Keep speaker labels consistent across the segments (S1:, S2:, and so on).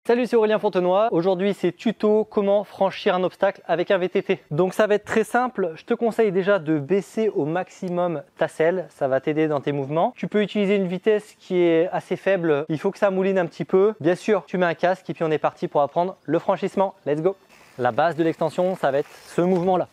S1: Salut, c'est Aurélien Fontenoy. Aujourd'hui, c'est tuto comment franchir un obstacle avec un VTT. Donc ça va être très simple. Je te conseille déjà de baisser au maximum ta selle. Ça va t'aider dans tes mouvements. Tu peux utiliser une vitesse qui est assez faible. Il faut que ça mouline un petit peu. Bien sûr, tu mets un casque et puis on est parti pour apprendre le franchissement. Let's go. La base de l'extension, ça va être ce mouvement-là.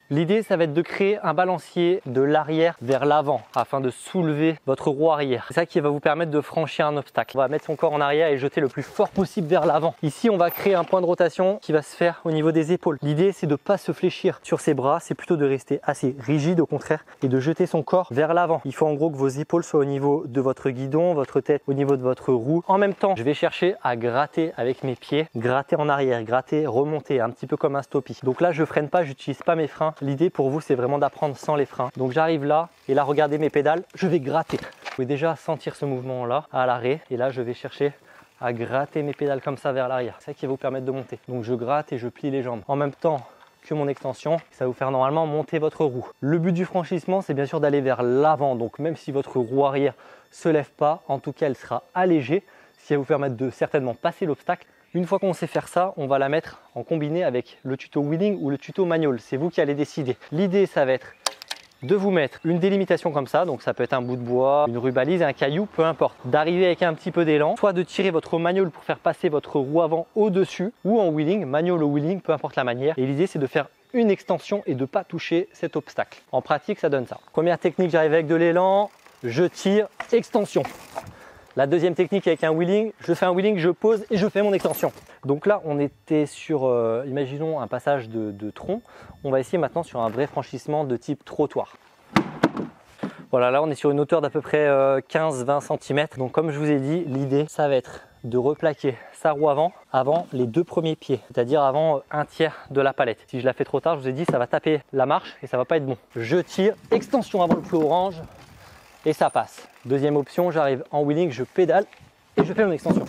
S1: L'idée, ça va être de créer un balancier de l'arrière vers l'avant afin de soulever votre roue arrière. C'est ça qui va vous permettre de franchir un obstacle. On va mettre son corps en arrière et jeter le plus fort possible vers l'avant. Ici, on va créer un point de rotation qui va se faire au niveau des épaules. L'idée, c'est de ne pas se fléchir sur ses bras, c'est plutôt de rester assez rigide au contraire et de jeter son corps vers l'avant. Il faut en gros que vos épaules soient au niveau de votre guidon, votre tête au niveau de votre roue. En même temps, je vais chercher à gratter avec mes pieds, gratter en arrière, gratter, remonter, un petit peu comme un stoppie. Donc là, je freine pas, j'utilise pas mes freins. L'idée pour vous, c'est vraiment d'apprendre sans les freins. Donc j'arrive là et là, regardez mes pédales, je vais gratter. Vous pouvez déjà sentir ce mouvement là à l'arrêt et là, je vais chercher à gratter mes pédales comme ça vers l'arrière. C'est ça qui va vous permettre de monter. Donc je gratte et je plie les jambes en même temps que mon extension. Ça va vous faire normalement monter votre roue. Le but du franchissement, c'est bien sûr d'aller vers l'avant. Donc même si votre roue arrière se lève pas, en tout cas, elle sera allégée, ce qui va vous permettre de certainement passer l'obstacle. Une fois qu'on sait faire ça, on va la mettre en combiné avec le tuto wheeling ou le tuto manual. C'est vous qui allez décider. L'idée, ça va être de vous mettre une délimitation comme ça. Donc ça peut être un bout de bois, une rubalise, un caillou, peu importe. D'arriver avec un petit peu d'élan, soit de tirer votre manual pour faire passer votre roue avant au-dessus ou en wheeling, manual ou wheeling, peu importe la manière. Et l'idée, c'est de faire une extension et de ne pas toucher cet obstacle. En pratique, ça donne ça. Première technique, j'arrive avec de l'élan, je tire, extension. La deuxième technique avec un wheeling, je fais un wheeling, je pose et je fais mon extension. Donc là, on était sur, imaginons un passage de tronc. On va essayer maintenant sur un vrai franchissement de type trottoir. Voilà, là on est sur une hauteur d'à peu près 15-20 cm. Donc comme je vous ai dit, l'idée, ça va être de replaquer sa roue avant les deux premiers pieds, c'est-à-dire avant un tiers de la palette. Si je la fais trop tard, je vous ai dit, ça va taper la marche et ça va pas être bon. Je tire, extension avant le flot orange. Et ça passe. Deuxième option, j'arrive en wheeling, je pédale et je fais mon extension.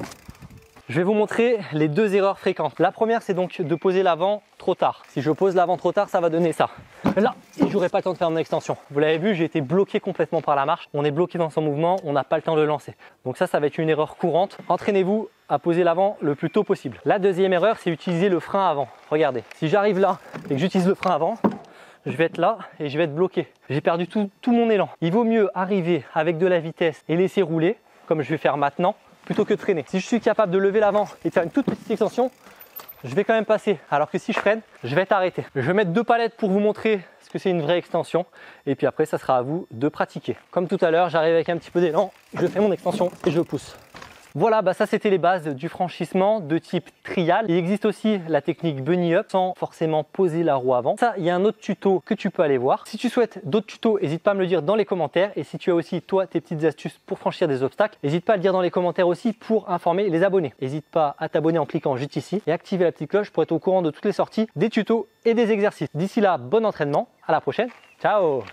S1: Je vais vous montrer les deux erreurs fréquentes. La première, c'est donc de poser l'avant trop tard. Si je pose l'avant trop tard, ça va donner ça. Là, et j'aurai pas le temps de faire mon extension. Vous l'avez vu, j'ai été bloqué complètement par la marche. On est bloqué dans son mouvement, on n'a pas le temps de le lancer. Donc ça va être une erreur courante. Entraînez-vous à poser l'avant le plus tôt possible. La deuxième erreur, c'est utiliser le frein avant. Regardez, si j'arrive là et que j'utilise le frein avant, je vais être là et je vais être bloqué. J'ai perdu tout mon élan. Il vaut mieux arriver avec de la vitesse et laisser rouler, comme je vais faire maintenant, plutôt que de freiner. Si je suis capable de lever l'avant et de faire une toute petite extension, je vais quand même passer. Alors que si je freine, je vais être arrêté. Je vais mettre deux palettes pour vous montrer ce que c'est une vraie extension. Et puis après, ça sera à vous de pratiquer. Comme tout à l'heure, j'arrive avec un petit peu d'élan, je fais mon extension et je pousse. Voilà, ça c'était les bases du franchissement de type trial. Il existe aussi la technique bunny up sans forcément poser la roue avant. Ça, il y a un autre tuto que tu peux aller voir. Si tu souhaites d'autres tutos, n'hésite pas à me le dire dans les commentaires. Et si tu as aussi toi tes petites astuces pour franchir des obstacles, n'hésite pas à le dire dans les commentaires aussi pour informer les abonnés. N'hésite pas à t'abonner en cliquant juste ici et activer la petite cloche pour être au courant de toutes les sorties, des tutos et des exercices. D'ici là, bon entraînement, à la prochaine, ciao!